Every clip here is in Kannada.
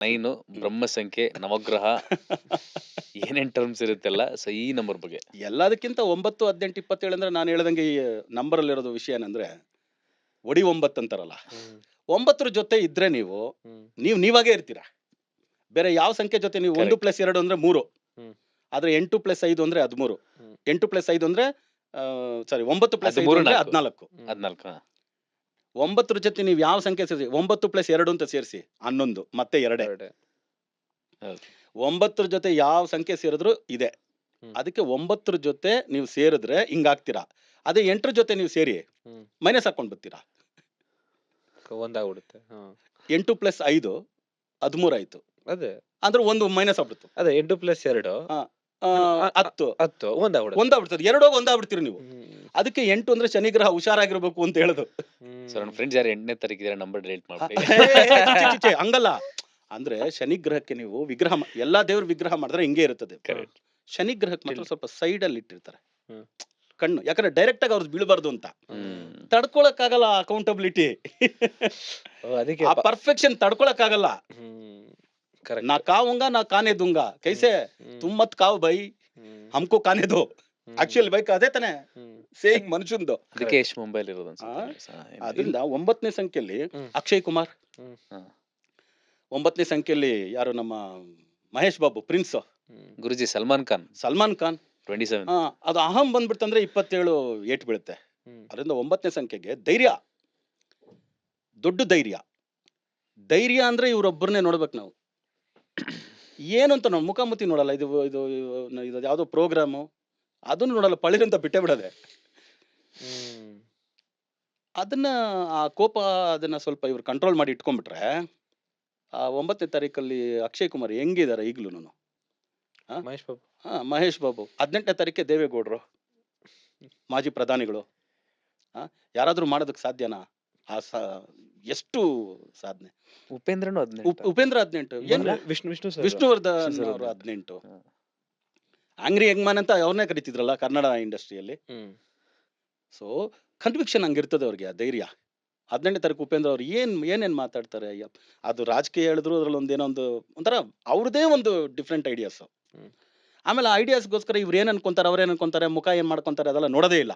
9 ಬ್ರಹ್ಮ ಸಂಖ್ಯೆ, ನವಗ್ರಹ ಏನೇನ್ ಟರ್ಮ್ಸ್ ಇರುತ್ತೆಲ್ಲ. ಸೊ ಈ ನಂಬರ್ ಬಗ್ಗೆ ಎಲ್ಲದಕ್ಕಿಂತ 9, 18, 27 ಅಂದ್ರೆ ನಾನು ಹೇಳ್ದಂಗೆ ಈ ನಂಬರಲ್ಲಿರೋದು ವಿಷಯ ಏನಂದ್ರೆ ಒಡಿ 9 ಅಂತಾರಲ್ಲ. 9 ಜೊತೆ ಇದ್ರೆ ನೀವಾಗೇ ಇರ್ತೀರಾ. ಬೇರೆ ಯಾವ ಸಂಖ್ಯೆ ಜೊತೆ ನೀವು 1 Correct. + 2 ಅಂದ್ರೆ 3. ಹ್ಮ್. ಆದ್ರೆ 8 + 5 ಅಂದ್ರೆ 13. ಹ್ಮ್. 8 + 5 ಅಂದ್ರೆ 9 + 5 13 ಅಂದ್ರೆ 4. 14. 14 9 ಜೊತೆ ನೀವು ಯಾವ ಸಂಖ್ಯೆ ಸೇರಿಸಿ 9 + 2 ಅಂತ ಸೇರಿಸಿ 11 ಮತ್ತೆ 2. ಹೌದು. 9 ಜೊತೆ ಯಾವ ಸಂಖ್ಯೆ ಸೇರಿದ್ರು ಇದೆ. ಹ್ಮ್. ಅದಕ್ಕೆ 9 ಜೊತೆ ನೀವು ಸೇರಿದ್ರೆ ಹಿಂಗಾಗ್ತೀರಾ. ಅದೇ 8 ಜೊತೆ ನೀವು ಸೇರಿ ಹ್ಮ್. ಮೈನಸ್ ಹಾಕೊಂಡು ಬರ್ತೀರಾ. ಒಂದಾಗ್ಬಿಡುತ್ತೆ. 8 + 5 13 ಆಯ್ತು. ಅದೇ ಅಂದ್ರೆ ಒಂದು ಮೈನಸ್ ಆಗ್ಬಿಡ್ತು. ಅದೇ 8 + 2 10 10 ಒಂದಾಗ್ಬಿಡುತ್ತೆ. ಒಂದಾಗ್ಬಿಡ್ತದೆ. 2 ಹೋಗಿ ಒಂದಾಗ್ಬಿಡ್ತೀರಿ ನೀವು. ಅದಕ್ಕೆ 8 ಅಂದ್ರೆ ಶನಿ ಗ್ರಹ ಹುಷಾರಾಗಿರ್ಬೇಕು ಅಂತ ಹೇಳೋದು. ಸೊ ನನ್ನ ಫ್ರೆಂಡ್ಸ್ ಯಾರು 8ನೇ ತಾರೀಕಿದ್ರೆ ನಂಬರ್ ಡಿಲೀಟ್ ಮಾಡ್ಬಿಡಿ. ಹಂಗಲ್ಲ. ಅಂದ್ರೆ ಶನಿ ಗ್ರಹಕ್ಕೆ ನೀವು ವಿಗ್ರಹ ಎಲ್ಲಾ ದೇವ್ರ ವಿಗ್ರಹ ಮಾಡಿದ್ರೆ ಹಿಂಗೆ ಇರುತ್ತದೆ. Correct. ಶನಿ ಗ್ರಹಕ್ಕೆ ಮಾತ್ರ ಸ್ವಲ್ಪ ಸೈಡ್ ಅಲ್ಲಿ ಇಟ್ಟಿರ್ತಾರೆ ಹ್ಮ್. ಕಣ್ಣು. ಯಾಕಂದ್ರೆ ಡೈರೆಕ್ಟ್ ಆಗಿ ಅವ್ರದ್ದು ಬೀಳ್ಬಾರ್ದು ಅಂತ. ಹ್ಮ್. ತಡ್ಕೊಳಕ್ಕಾಗಲ್ಲ ಅಕೌಂಟಬಿಲಿಟಿ. ಅದಕ್ಕೆ ಆ ಪರ್ಫೆಕ್ಷನ್ ತಡ್ಕೊಳಕ್ಕಾಗಲ್ಲ. ನಾ ಕಾವುಂಗ ನಾ ಕಾನೆ ದುಂಗ ಕೈಸೆ ತುಮ್ ಮತ್ ಕಾವು ಬೈ ಹಮ್ಕೋ ಕಾನೆ ದೋ. ಆಕ್ಚುಲಿ ಬೈಕ್ ಅದೇ ತಾನೆ ಸೇಯಿಂಗ್ ಮನುಷ್ಯಂದು. ಅದಕ್ಕೆ ಎಷ್ಟು ಮೊಬೈಲ್ ಇರೋದು ಅನ್ಸುತ್ತೆ. ಅದರಿಂದ 9ನೇ ಸಂಖ್ಯೆಯಲ್ಲಿ ಅಕ್ಷಯ್ ಕುಮಾರ್, 9ನೇ ಸಂಖ್ಯೆಯಲ್ಲಿ ಯಾರು ನಮ್ಮ ಮಹೇಶ್ ಬಾಬು ಪ್ರಿನ್ಸ್, ಗುರುಜಿ ಸಲ್ಮಾನ್ ಖಾನ್ ಸಲ್ಮಾನ್ ಖಾನ್ 27. ಅದು ಅಹಂ ಬಂದ್ಬಿಡ್ತಂದ್ರೆ 27 ಏಟ್ ಬೀಳುತ್ತೆ. ಅದರಿಂದ 9ನೇ ಸಂಖ್ಯೆಗೆ ಧೈರ್ಯ, ದೊಡ್ಡ ಧೈರ್ಯ ಅಂದ್ರೆ ಇವ್ರೊಬ್ಬರನ್ನೇ ನೋಡ್ಬೇಕು ನಾವು. ಏನು ಅಂತ ನಾವು ಮುಖಾಮುಖಿ ನೋಡಲ್ಲ. ಇದು ಇದು ಇದು ಯಾವ್ದೋ ಪ್ರೋಗ್ರಾಮು ಅದನ್ನು ನೋಡಲ್ಲ. ಪಳಿರಂತ ಬಿಟ್ಟೇ ಬಿಡದೆ. ಅದನ್ನ ಆ ಕೋಪ ಅದನ್ನ ಸ್ವಲ್ಪ ಇವ್ರು ಕಂಟ್ರೋಲ್ ಮಾಡಿ ಇಟ್ಕೊಂಡ್ಬಿಟ್ರೆ ಆ 9ನೇ ತಾರೀಕಲ್ಲಿ ಅಕ್ಷಯ್ ಕುಮಾರ್ ಹೆಂಗಿದ್ದಾರೆ ಈಗ್ಲೂ. ಮಹೇಶ್ ಬಾಬು 18ನೇ ತಾರೀಕೆ ದೇವೇಗೌಡರು ಮಾಜಿ ಪ್ರಧಾನಿಗಳು ಯಾರಾದ್ರೂ ಮಾಡೋದಕ್ಕೆ ಸಾಧ್ಯನಾ? ಎಷ್ಟು ಸಾಧನೆ. ಉಪೇಂದ್ರನು 18. ಉಪೇಂದ್ರ 18. ಏನು ವಿಷ್ಣುವರ್ಧನ್ ಅವರು 18. ಆಂಗ್ರಿ ಯಂಗ್ಮ್ಯಾನ್ ಅಂತ ಅವ್ರನ್ನೇ ಕರಿತಿದ್ರಲ್ಲ ಕನ್ನಡ ಇಂಡಸ್ಟ್ರಿಯಲ್ಲಿ. ಸೊ ಕನ್ವಿಕ್ಷನ್ ಹಂಗಿರ್ತದೆ ಅವ್ರಿಗೆ, ಆ ಧೈರ್ಯ. 18ನೇ ತಾರೀಕು ಉಪೇಂದ್ರ ಅವ್ರು ಏನೇನ್ ಮಾತಾಡ್ತಾರೆ. ಅದು ರಾಜಕೀಯ ಹೇಳಿದ್ರು ಅದ್ರಲ್ಲಿ ಒಂಥರ ಅವ್ರದೇ ಒಂದು ಡಿಫ್ರೆಂಟ್ ಐಡಿಯಾಸ್. ಆಮೇಲೆ ಐಡಿಯಾಸ್ಗೋಸ್ಕರ ಇವ್ರು ಏನ್ ಅನ್ಕೊಂತಾರೆ, ಅವ್ರೇನ್ ಅನ್ಕೊಂತಾರೆ, ಮುಖ ಏನ್ ಮಾಡ್ಕೊಂತಾರೆ ಅದೆಲ್ಲ ನೋಡೋದೇ ಇಲ್ಲ.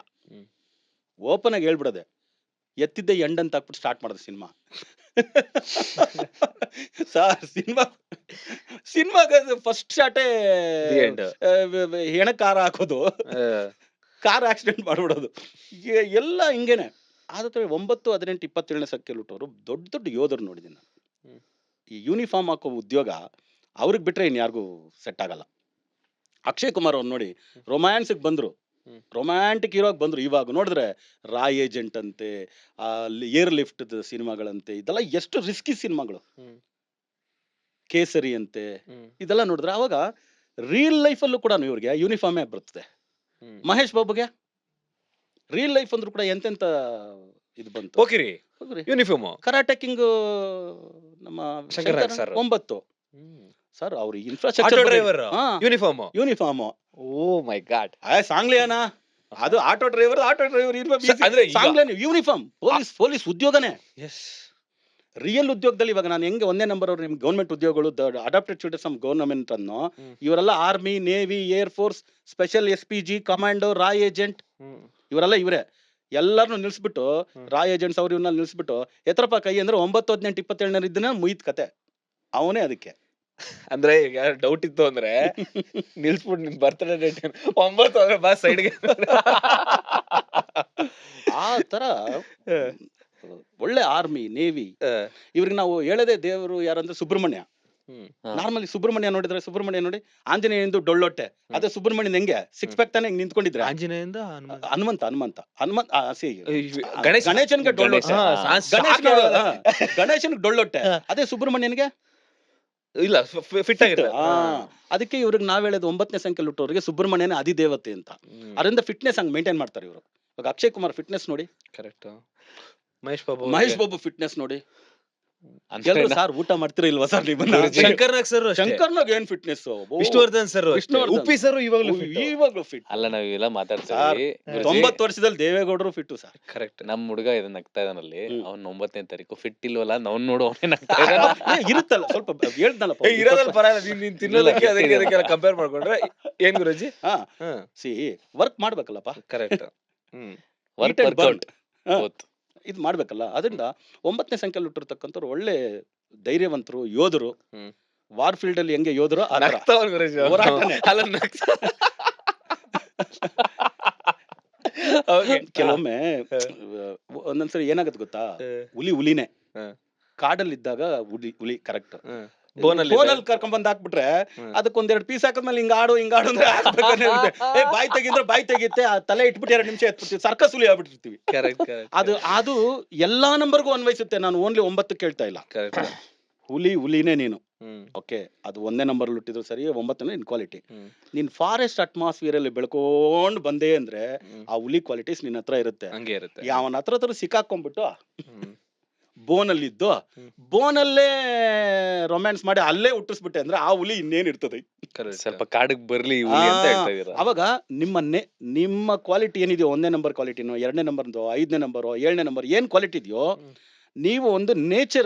ಓಪನ್ ಆಗಿ ಹೇಳ್ಬಿಡದೆ. ಎತ್ತಿದ್ದೆ ಎಂಡ್ ಅಂತ ಹಾಕ್ಬಿಟ್ಟು ಸ್ಟಾರ್ಟ್ ಮಾಡೋದು ಸಿನಿಮಾ. ಸರ್ ಸಿನಿಮಾಗ ಫಸ್ಟ್ ಶಾಟೇ ಹೆಣಕಾರ ಹಾಕೋದು, ಕಾರ್ ಆಕ್ಸಿಡೆಂಟ್ ಮಾಡ್ಬಿಡೋದು, ಎಲ್ಲ ಹಿಂಗೇನೆ. ಆದ್ರೆ 9, 18, 27ನೇ ಸಂಖ್ಯೆಯಲ್ಲಿ ಹುಟ್ಟೋರು ದೊಡ್ಡ ದೊಡ್ಡ ಯೋಧರು ನೋಡಿದ್ದೀನಿ ನಾನು. ಈ ಯೂನಿಫಾರ್ಮ್ ಹಾಕೋ ಉದ್ಯೋಗ ಅವ್ರಿಗೆ ಬಿಟ್ರೆ ಇನ್ಯಾರಿಗೂ ಸೆಟ್ ಆಗಲ್ಲ. ಅಕ್ಷಯ್ ಕುಮಾರ್ ಅವ್ರು ನೋಡಿ ರೊಮ್ಯಾನ್ಸ್ಗೆ ಬಂದ್ರು, ರೊಮ್ಯಾಂಟಿಕ್ ಹೀರೋಗಿ ಬಂದ್ರು. ಇವಾಗ ನೋಡಿದ್ರೆ ರಾಯ್ ಏಜೆಂಟ್ ಅಂತೆ, ಏರ್ ಲಿಫ್ಟ್ ಸಿನಿಮಾಗಳಂತೆ, ಇದೆಲ್ಲ ಎಷ್ಟು ರಿಸ್ಕಿ ಸಿನಿಮಾಗಳು. ಕೇಸರಿ ಅಂತೆ, ಇದೆಲ್ಲ ನೋಡಿದ್ರೆ ಅವಾಗ ರಿಯಲ್ ಲೈಫಲ್ಲೂ ಕೂಡ ಇವ್ರಿಗೆ ಯೂನಿಫಾರ್ಮೇ ಬರ್ತದೆ. ಮಹೇಶ್ ಬಾಬುಗೆ ರಿಯಲ್ ಲೈಫ್ ಅಂದ್ರೂ ಕೂಡ ಎಂತೆಂತ ಇದು ಬಂತು. ಯೂನಿಫಾರ್ಮ್ ಕರಾಟೆ ಕಿಂಗ್ ನಮ್ಮ 9 ಸರ್. ಅವ್ರ infrastructure uniform. Oh my god. Sangliana ಅದು ಆಟೋ ಡ್ರೈವರ್ ಯೂನಿಫಾರ್ಮ್. ಪೊಲೀಸ್ ಉದ್ಯೋಗನೇ. ರಿಯಲ್ ಉದ್ಯೋಗದಲ್ಲಿ ಇವಾಗ ನಾನು ಹೆಂಗೆ 1ನೇ ನಂಬರ್ ಅವ್ರು ನಿಮ್ಗೆ ಗೌರ್ಮೆಂಟ್ ಉದ್ಯೋಗಗಳು ಅಡಾಪ್ಟೆಡ್ ಸ್ಟೂಡೆಂಟ್ಸ್ ಆಫ್ ಗೌರ್ಮೆಂಟ್ ಅನ್ನೋ, ಇವರೆಲ್ಲ army, navy, air force, special SPG, commando, ರಾಯ್ ಏಜೆಂಟ್, ಇವರೆಲ್ಲ ಇವರೇ. ಎಲ್ಲರನ್ನು ನಿಲ್ಸ್ಬಿಟ್ಟು ರಾಯ್ ಏಜೆಂಟ್ಸ್ ಅವ್ರು ಇವನ್ನ ನಿಲ್ಸ್ಬಿಟ್ಟು ಎತ್ರಪ್ಪ ಕೈ ಅಂದ್ರೆ 9, 18, 27 ಇದ್ದನ್ನ ಮುಗಿದ ಕತೆ ಅವನೇ. ಅದಕ್ಕೆ ಅಂದ್ರೆ ಈಗ ಡೌಟ್ ಇತ್ತು ಅಂದ್ರೆ ನಿಲ್ಸ್ಬಿಟ್ಟು ನಿನ್ ಬರ್ತ್ಡೇ ಡೇಟ್ 9 ಅಂದ್ರೆ ಬಾ ಸೈಡ್ಗೆ. ಆ ತರ ಒಳ್ಳೆ ಆರ್ಮಿ, ನೇವಿ. ಇವ್ರಿಗೆ ನಾವು ಹೇಳದೆ ದೇವರು ಯಾರಂದ್ರೆ ಸುಬ್ರಹ್ಮಣ್ಯ. ನಾರ್ಮಲಿ ಸುಬ್ರಹ್ಮಣ್ಯ ನೋಡಿದ್ರೆ ಸುಬ್ರಹ್ಮಣ್ಯ ನೋಡಿ ಆಂಜನೇಯಂದು ಡೊಳ್ಳೊಟ್ಟೆ, ಅದೇ ಸುಬ್ರಹ್ಮಣ್ಯನ್ ಹೆಂಗೆ 6 ಪ್ಯಾಕ್ ತಾನೇ ನಿಂತ್ಕೊಂಡಿದ್ರೆ. ಆಂಜನೇಯಿಂದ ಹನುಮಂತ ಗಣೇಶನ್ಗೆ ಡೊಳ್ಳೊಟ್ಟೆ, ಗಣೇಶನ್ಗೆ ಡೊಳ್ಳೊಟ್ಟೆ, ಅದೇ ಸುಬ್ರಹ್ಮಣ್ಯನ್ಗೆ ಇಲ್ಲ ಫಿಟ್ ಆಗಿರ. ಅದಕ್ಕೆ ಇವ್ರಿಗೆ ನಾವ್ ಹೇಳೋದು 9ನೇ ಸಂಖ್ಯೆಯಲ್ಲಿ ಹುಟ್ಟೋರಿಗೆ ಸುಬ್ರಹ್ಮಣ್ಯನೇ ಅಧಿದೇವತೆ ಅಂತ. ಅದರಿಂದ ಫಿಟ್ನೆಸ್ ಹಂಗ್ ಮೇಂಟೈನ್ ಮಾಡ್ತಾರೆ ಇವರು. ಇವಾಗ ಅಕ್ಷಯ್ ಕುಮಾರ್ ಫಿಟ್ನೆಸ್ ನೋಡಿ, ಕರೆಕ್ಟ್. ಮಹೇಶ್ ಬಾಬು ಫಿಟ್ನೆಸ್ ನೋಡಿ, ಅಂದ್ರೆ ಎಲ್ರು ಸರ್ ಊಟ ಮಾಡ್ತೀರಾ ಇಲ್ವಾ ಸರ್ ನಿಮ್ಮನ್ನ ಶಂಕರ್ನಾಗ್ ಸರ್ ಶಂಕರ್ನಾಗ್ ಏನ್ fitness, Vishnuvardhan sir Vishnuvardhan. Uppi sir ಇವಾಗ್ಲೂ ಇವಾಗ್ಲೂ ಫಿಟ್. ಅಲ್ಲ ನಾವ್ ಇವೆಲ್ಲ ಸರ್ ಮಾತಾಡ್ತೀವಿ ಗುರುಜಿ, 90 ವರ್ಷದಲ್ಲಿ ದೇವೇಗೌಡರು ಫಿಟ್ಟು ಸರ್. ಕರೆಕ್ಟ್. ನಮ್ ಹುಡುಗ ಇದನ್ನ ನಗ್ತಾ ಇದಾನಲ್ಲಿ, ಹ್ಮ್. ಅವ್ನ್ 9ನೇ ತಾರೀಕು ಫಿಟ್ ಇಲ್ವಲ್ಲ, ನಾವ್ ನೋಡು ಅವನೇ ನಗ್ತಾ ಇದ್ದಾನೆ. ಇರುತ್ತಲ್ಲ ಸ್ವಲ್ಪ ಹೇಳ್ದನಪ್ಪ. ಇರೋದ್ರಲ್ಲಿ ಪರವಾಗಿಲ್ಲ, ನೀನ್ ತಿನ್ನೋದಕ್ಕೆ ಅದಕ್ಕೆ ಅದಕ್ಕೆಲ್ಲ ಕಂಪೇರ್ ಮಾಡ್ಕೊಂಡ್ರೆ ಏನ್ ಗುರುಜಿ. ಹಾ ಹಾ ಸಿ ವರ್ಕ್ ಮಾಡ್ಬೇಕಲ್ಲಪ್ಪ, correct. Work Eat and burn. Workout ಹಾ. ಬೋತ್. ಇದು ಮಾಡ್ಬೇಕಲ್ಲ. ಅದರಿಂದ 9ನೇ ಸಂಖ್ಯೆಯಲ್ಲಿ ಹುಟ್ಟಿರ್ತಕ್ಕಂಥವ್ರು ಒಳ್ಳೆ ಧೈರ್ಯವಂತರು, ಯೋಧರು. ಹ್ಮ್. ವಾರ್ ಫೀಲ್ಡ್ ಅಲ್ಲಿ ಹೆಂಗೆ ಯೋಧರು ಆ ಥರ. ನಗ್ತಾವನ್ ಗುರುಜಿ ಅವ್ನು. ಹೋರಾಟನೇ. ಅಲ್ಲ ನಗ್ತಾ Okay. ಕೆಲವೊಮ್ಮೆ ಒಂದೊಂದ್ಸರಿ ಏನಾಗತ್ತೆ ಗೊತ್ತಾ, ಹುಲಿನೇ ಕಾಡಲ್ಲಿದ್ದಾಗ ಹುಲಿ ಕರೆಕ್ಟ್. ಬೋನಲ್ಲಿ ಕರ್ಕೊಂಡ್ ಬಂದ್ ಹಾಕ್ಬಿಟ್ರೆ ಅದಕ್ಕೆ ಒಂದೆರಡು ಪೀಸ್ ಹಾಕಿದ್ಮೇಲೆ ಹಿಂಗಾಡು ಅಂದ್ರೆ ಹಾಕ್ಬೇಕಾದ್ರೆ ಇರುತ್ತೆ. ಬಾಯಿ ತೆಗಿದ್ರೆ ಬಾಯಿ ತೆಗಿತ್ತೆ, ಆ ತಲೆ ಇಟ್ಬಿಟ್ಟು 2 ನಿಮಿಷ ಎತ್ಬಿಡ್ತೀವಿ, ಸರ್ಕಸ್ ಹುಲಿ ಆಗ್ಬಿಟ್ಟಿರ್ತೀವಿ. ಅದು ಎಲ್ಲಾ ನಂಬರ್ಗೂ ಅನ್ವಯಿಸುತ್ತೆ. ನಾನು ಓನ್ಲಿ 9 ಕೇಳ್ತಾ ಇಲ್ಲ. ಹುಲಿನೇ ನೀನು. ಓಕೆ, ಅದು 1ನೇ ನಂಬರ್ ಹುಟ್ಟಿದ್ರು ಸರಿ, 9ನೇ ನಿನ್ ಕ್ವಾಲಿಟಿ. ನೀನ್ ಫಾರೆಸ್ಟ್ ಅಟ್ಮಾಸ್ಫಿಯರ್ ಅಲ್ಲಿ ಬೆಳ್ಕೊಂಡ್ ಬಂದೆ ಅಂದ್ರೆ ಆ ಹುಲಿ ಕ್ವಾಲಿಟೀಸ್ ನಿನ್ನ ಹತ್ರ ಇರುತ್ತೆ. ಯಾವನ ಹತ್ರ ಸಿಕ್ಕಾಕೊಂಡ್ಬಿಟ್ಟು ಬೋನಲ್ಲಿದ್ದು ಬೋನಲ್ಲೇ ರೊಮ್ಯಾನ್ಸ್ ಮಾಡಿ ಅಲ್ಲೇ ಹುಟ್ಟಿಸ್ಬಿಟ್ಟೆ ಅಂದ್ರೆ ಆ ಹುಲಿ ಇನ್ನೇನ್ ಇರ್ತದೆ. ಸ್ವಲ್ಪ ಕಾಡಿಗೆ ಬರ್ಲಿ ಈ ಹುಲಿ ಅಂತ ಹೇಳ್ತಾ ಇದೀರ. ಅವಾಗ ನಿಮ್ಮ ಕ್ವಾಲಿಟಿ ಏನಿದೆಯೋ, 1ನೇ ನಂಬರ್ ಕ್ವಾಲಿಟಿನೋ, 2ನೇ ನಂಬರ್ದೋ, 5ನೇ ನಂಬರೋ, 7ನೇ ನಂಬರ್ ಏನ್ ಕ್ವಾಲಿಟಿ ಇದೆಯೋ, ನೀವು ಒಂದು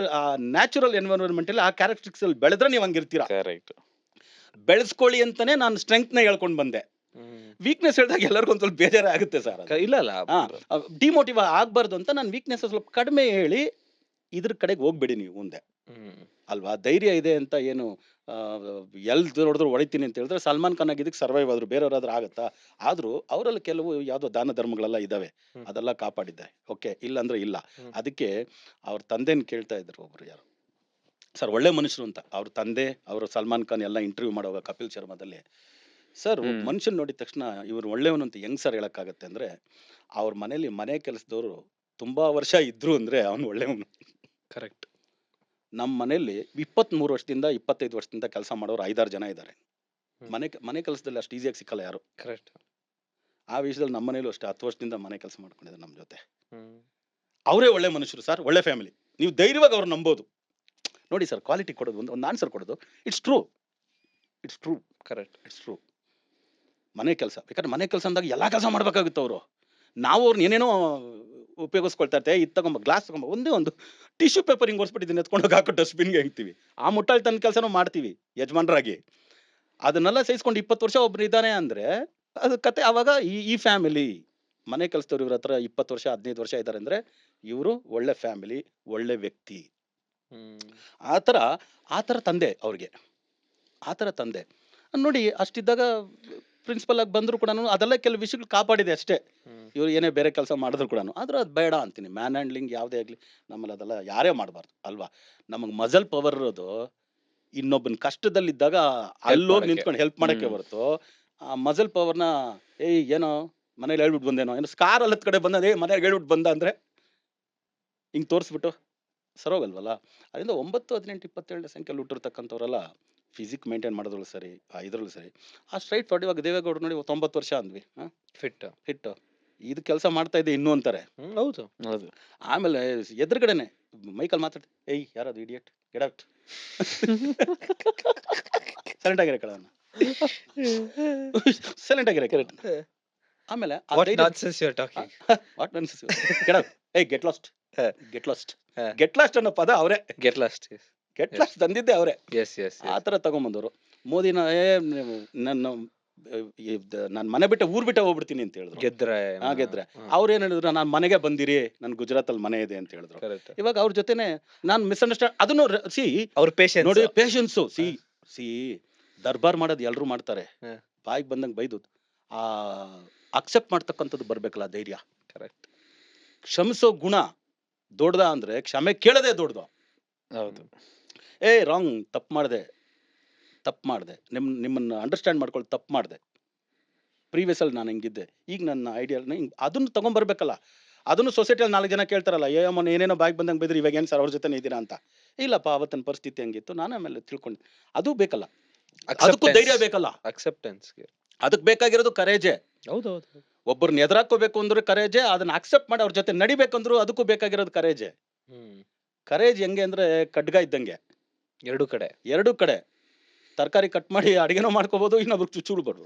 ನ್ಯಾಚುರಲ್ ಎನ್ವೈರನ್ಮೆಂಟ್ ಅಲ್ಲಿ ಆ ಕ್ಯಾರೆಕ್ಟರಿಸ್ಟಿಕ್ಸ್ ಅಲ್ಲಿ ಬೆಳೆದ್ರೆ ನೀವು ಹಂಗಿರ್ತೀರಾ. ಕರೆಕ್ಟ್. ಬೆಳೆಸ್ಕೊಳ್ಳಿ ಅಂತಾನೆ ನಾನು ಸ್ಟ್ರೆಂತ್ ನ ಹೇಳ್ಕೊಂಡ್ ಬಂದೆ. ವೀಕ್ನೆಸ್ ಹೇಳಿದಾಗ ಎಲ್ಲರಿಗೂ ಒಂದ್ ಸ್ವಲ್ಪ ಬೇಜಾರೇ ಆಗುತ್ತೆ ಸರ್. ಇಲ್ಲ ಡಿಮೋಟಿವ್ ಆಗ್ಬಾರ್ದು ಅಂತ ನಾನು ವೀಕ್ನೆಸ್ ಸ್ವಲ್ಪ ಕಡಿಮೆ ಹೇಳಿ ಇದ್ರ ಕಡೆಗೆ ಹೋಗ್ಬೇಡಿ ನೀವು ಮುಂದೆ, ಅಲ್ವಾ. ಧೈರ್ಯ ಇದೆ ಅಂತ ಏನು ಎಲ್ ನೋಡಿದ್ರು ಹೊಡಿತೀನಿ ಅಂತ ಹೇಳಿದ್ರೆ ಸಲ್ಮಾನ್ ಖಾನ್ ಆಗಿದ್ದಕ್ಕೆ ಸರ್ವೈವ್ ಆದ್ರು, ಬೇರೆಯವ್ರಾದ್ರೂ ಆಗತ್ತಾ? ಆದ್ರೂ ಅವರಲ್ಲಿ ಕೆಲವು ಯಾವ್ದೋ ದಾನ ಧರ್ಮಗಳೆಲ್ಲ ಇದಾವೆ, ಅದೆಲ್ಲ ಕಾಪಾಡಿದ್ದಾರೆ. ಓಕೆ, ಇಲ್ಲ ಅಂದ್ರೆ ಇಲ್ಲ. ಅದಕ್ಕೆ ಅವ್ರ ತಂದೆನ ಕೇಳ್ತಾ ಇದ್ರು ಒಬ್ರು, ಯಾರು ಸರ್ ಒಳ್ಳೆ ಮನುಷ್ಯರು ಅಂತ. ಅವ್ರ ತಂದೆ ಅವರು ಸಲ್ಮಾನ್ ಖಾನ್ ಎಲ್ಲ ಇಂಟರ್ವ್ಯೂ ಮಾಡುವಾಗ ಕಪಿಲ್ ಶರ್ಮಾದಲ್ಲಿ, ಸರ್ ಮನುಷ್ಯನ್ ನೋಡಿದ ತಕ್ಷಣ ಇವ್ರು ಒಳ್ಳೆಯವನು ಅಂತ ಹೆಂಗ್ ಸರ್ ಹೇಳಕ್ಕಾಗತ್ತೆ ಅಂದ್ರೆ, ಅವ್ರ ಮನೇಲಿ ಮನೆ ಕೆಲಸದವರು ತುಂಬಾ ವರ್ಷ ಇದ್ರು ಅಂದ್ರೆ ಅವನು ಒಳ್ಳೆಯವನು. ಕರೆಕ್ಟ್. ನಮ್ಮ ಮನೆಯಲ್ಲಿ 23 ವರ್ಷದಿಂದ 25 ವರ್ಷದಿಂದ ಕೆಲಸ ಮಾಡೋರು 5-6 ಜನ ಇದ್ದಾರೆ. ಮನೆ ಕೆಲಸದಲ್ಲಿ ಅಷ್ಟು ಈಸಿಯಾಗಿ ಸಿಕ್ಕಲ್ಲ ಯಾರು. ಕರೆಕ್ಟ್. ಆ ವಿಷಯದಲ್ಲಿ ನಮ್ಮ ಮನೇಲೂ ಅಷ್ಟೇ 10 ವರ್ಷದಿಂದ ಮನೆ ಕೆಲಸ ಮಾಡ್ಕೊಂಡಿದ್ದಾರೆ ನಮ್ಮ ಜೊತೆ. ಅವರೇ ಒಳ್ಳೆ ಮನುಷ್ಯರು ಸರ್, ಒಳ್ಳೆ ಫ್ಯಾಮಿಲಿ. ನೀವು ಧೈರ್ಯವಾಗಿ ಅವ್ರು ನಂಬೋದು. ನೋಡಿ ಸರ್, ಕ್ವಾಲಿಟಿ ಕೊಡೋದು ಒಂದು ಆನ್ಸರ್ ಕೊಡೋದು, it's true. Correct. It's true. ಮನೆ ಕೆಲಸ ಬೇಕಾದ್ರೆ ಮನೆ ಕೆಲಸ ಅಂದಾಗ ಎಲ್ಲಾ ಕೆಲಸ ಮಾಡ್ಬೇಕಾಗುತ್ತೆ ಅವರು. ನಾವು ಅವ್ರನ್ನ ಏನೇನೋ ಉಪಯೋಗಿಸ್ಕೊಳ್ತಾ ಇರ್ತೇವೆ. ಇದು ತಗೊಂಬ, ಗ್ಲಾಸ್ ತಗೊಂಬ, ಒಂದೇ ಒಂದು ಟಿಶ್ಯೂ ಪೇಪರ್ ಹಿಂಗೆ ಒರೆಸ್ಬಿಟ್ಟಿದ್ದೀನಿ ಎತ್ಕೊಂಡೋಗಿ ಹಾಕೋ ಡಸ್ಟ್ಬಿನ್ಗೆ ಹಾಕ್ತೀವಿ. ಆ ಮುಟ್ಟಾಳ್ತನ ಕೆಲಸನೂ ಮಾಡ್ತೀವಿ ಯಜಮಾನ್ರಾಗಿ. ಅದನ್ನೆಲ್ಲ ಸಹಿಸ್ಕೊಂಡು 20 ವರ್ಷ ಒಬ್ರು ಇದ್ದಾನೆ ಅಂದ್ರೆ ಅದು ಕತೆ. ಅವಾಗ ಈ ಫ್ಯಾಮಿಲಿ ಮನೆ ಕೆಲಸದವ್ರು ಇವ್ರ ಹತ್ರ 20 ವರ್ಷ 15 ವರ್ಷ ಇದ್ದಾರೆ ಅಂದ್ರೆ ಇವರು ಒಳ್ಳೆ ಫ್ಯಾಮಿಲಿ, ಒಳ್ಳೆ ವ್ಯಕ್ತಿ. ಆ ಥರ ತಂದೆ ಅವ್ರಿಗೆ, ಆ ಥರ ತಂದೆ ನೋಡಿ. ಅಷ್ಟಿದ್ದಾಗ ಪ್ರಿನ್ಸಿಪಲ್ ಆಗಿ ಬಂದ್ರು ಕೂಡ ಅದೆಲ್ಲ ಕೆಲವು ವಿಷಯಗಳು ಕಾಪಾಡಿದೆ ಅಷ್ಟೇ. ಇವ್ರು ಏನೇ ಬೇರೆ ಕೆಲಸ ಮಾಡಿದ್ರು ಕೂಡ, ಆದ್ರೆ ಅದು ಬೇಡ ಅಂತೀನಿ. ಮ್ಯಾನ್ ಹ್ಯಾಂಡ್ಲಿಂಗ್ ಯಾವುದೇ ಆಗಲಿ ನಮ್ಮಲ್ಲಿ ಅದೆಲ್ಲ ಯಾರೇ ಮಾಡಬಾರ್ದು, ಅಲ್ವಾ. ನಮಗೆ ಮಜಲ್ ಪವರ್ ಇರೋದು ಇನ್ನೊಬ್ಬನ ಕಷ್ಟದಲ್ಲಿದ್ದಾಗ ಅಲ್ಲೋಗಿ ನಿಂತ್ಕೊಂಡು ಹೆಲ್ಪ್ ಮಾಡಕ್ಕೆ ಹೊರತು ಆ ಮಜಲ್ ಪವರ್ನ ಏನೋ ಮನೇಲಿ ಹೇಳ್ಬಿಟ್ಟು ಬಂದೇನೋ, ಏನೋ ಸ್ಕಾರ್ ಅಲ್ಲದ ಕಡೆ ಬಂದ ಮನೆಯಾಗ ಹೇಳ್ಬಿಟ್ಟು ಬಂದ ಅಂದ್ರೆ ಹಿಂಗೆ ತೋರಿಸ್ಬಿಟ್ಟು ಸರೋಗಲ್ವಲ್ಲ. ಅದರಿಂದ 9, 18, 27ನೇ ಸಂಖ್ಯೆಯಲ್ಲಿ ಹುಟ್ಟಿರ್ತಕ್ಕಂಥವ್ರೆಲ್ಲ ಫಿಸಿಕ್ ಮೇಂಟೈನ್ ಮಾಡೋದ್ರಲ್ಲೂ ಸರಿ, ಇದ್ರಲ್ಲೂ ಸರಿ. ಆ ಸ್ಟ್ರೈಟ್ ಫಾರ್ವರ್ಡ್. ಇವಾಗ ದೇವೇಗೌಡರು ನೋಡಿ 90 ವರ್ಷ ಅಂದ್ವಿ, ಫಿಟ್ ಇದು ಕೆಲಸ ಮಾಡ್ತಾ ಇದೆ ಇನ್ನೂ ಅಂತಾರೆ. ಹೌದು. ಆಮೇಲೆ ಎದುರುಗಡೆನೆ ಮೈಕಲ್ ಮಾತಾಡ್ತಾರೆ, ಯಾರದು ಇಡಿಯಟ್, ಗೆಟ್ ಔಟ್, ಸೈಲೆಂಟ್ ಆಗಿರೋ ಕಳವನ್ನ, ಸೈಲೆಂಟ್ ಆಗಿರೋ. ಕರೆಕ್ಟ್. ಆಮೇಲೆ ವಾಟ್ ನಾನ್ಸೆನ್ಸ್, ಗೆಟ್ ಲಾಸ್ಟ್ ಅನ್ನೋ ಪದ ಅವರೇ. ಗೆಟ್ ಲಾಸ್ಟ್ ತಂದಿದ್ದೆ ಅವರೇ. ಆ ಥರ ತಗೊಂಬಂದವರು. ಮೋದಿನ ನಾನು ಮನೆ ಬಿಟ್ಟೆ ಊರ್ ಬಿಟ್ಟೆ ಹೋಗ್ಬಿಡ್ತೀನಿ ಅಂತ ಹೇಳಿದ್ರು. ಗೆದ್ರೆ ಅವ್ರೇನ್ ಹೇಳಿದ್ರು, ನಾನು ಮನೆಗೆ ಬಂದಿರಿ, ನನ್ ಗುಜರಾತ್ ಅಲ್ಲಿ ಮನೆ ಇದೆ ಅಂತ ಹೇಳಿದ್ರು. ಇವಾಗ ಅವ್ರ ಜೊತೆನೆ ನಾನು ಮಿಸ್ಅಂಡರ್ಸ್ಟ್ಯಾಂಡ್. ಅದನ್ನು ಅವ್ರ ಪೇಷನ್ಸ್ ನೋಡಿ, ಪೇಷನ್ಸು. ದರ್ಬಾರ್ ಮಾಡೋದು ಎಲ್ರು ಮಾಡ್ತಾರೆ, ಬಾಯಿಗೆ ಬಂದಂಗೆ ಬೈದು ಅಕ್ಸೆಪ್ಟ್ ಮಾಡ್ತಕ್ಕಂಥದ್ದು ಬರ್ಬೇಕಲ್ಲ ಧೈರ್ಯ. ಕರೆಕ್ಟ್. ಕ್ಷಮಿಸೋ ಗುಣ ದೊಡ್ಡದ ಅಂದ್ರೆ ಕ್ಷಮೆ ಕೇಳದೆ ದೊಡ್ಡದು. ಹೌದು. ರಾಂಗ್, ತಪ್ಪು ಮಾಡಿದೆ, ನಿಮ್ಮನ್ನ ಅಂಡರ್ಸ್ಟ್ಯಾಂಡ್ ಮಾಡ್ಕೊಳ್ಳಿ, ತಪ್ಪು ಮಾಡಿದೆ. ಪ್ರೀವಿಯಸ್ ಅಲ್ಲಿ ನಾನು ಹಿಂಗಿದ್ದೆ, ಈಗ ನನ್ನ ಐಡಿಯಾ ಅದನ್ನು ತಗೊಂಡ್ಬರ್ಬೇಕಲ್ಲ. ಅದನ್ನು ಸೊಸೈಟಿಯಲ್ಲಿ 4 ಜನ ಕೇಳ್ತಾರಲ್ಲ, ಮೊನ್ನೆ ಏನೇನೋ ಬಾಯಿಗೆ ಬಂದಂಗೆ ಬೈದ್ರಿ, ಇವಾಗ ಏನು ಸರ್ ಅವ್ರ ಜೊತೆ ಇದ್ದೀರಾ ಅಂತ. ಇಲ್ಲಪ್ಪ, ಅವತ್ತಿನ ಪರಿಸ್ಥಿತಿ ಹಂಗಿತ್ತು, ನಾನು ಆಮೇಲೆ ತಿಳ್ಕೊಂಡು. ಅದು ಬೇಕಲ್ಲ, ಅದಕ್ಕೂ ಧೈರ್ಯ ಬೇಕಲ್ಲ. ಅಕ್ಸೆಪ್ಟೆನ್ಸ್ಗೆ ಅದಕ್ಕೆ ಬೇಕಾಗಿರೋದು ಕರೇಜೆ. ಹೌದೌದು. ಒಬ್ಬರನ್ನ ಎದುರಾಕೋಬೇಕು ಅಂದ್ರೆ ಕರೇಜೆ, ಅದನ್ನ ಅಕ್ಸೆಪ್ಟ್ ಮಾಡಿ ಅವ್ರ ಜೊತೆ ನಡಿಬೇಕಂದ್ರು ಅದಕ್ಕೂ ಬೇಕಾಗಿರೋದು ಕರೇಜೆ. ಕರೇಜ್ ಹೆಂಗೆ ಅಂದ್ರೆ ಖಡ್ಗ ಇದ್ದಂಗೆ, ಎರಡು ಕಡೆ. ಎರಡು ಕಡೆ ತರಕಾರಿ ಕಟ್ ಮಾಡಿ ಅಡಿಗೆನೂ ಮಾಡ್ಕೋಬಹುದು, ಇನ್ನೊಬ್ರಿಗೆ ಚುಚ್ಚಿಡ್ಬೋದು.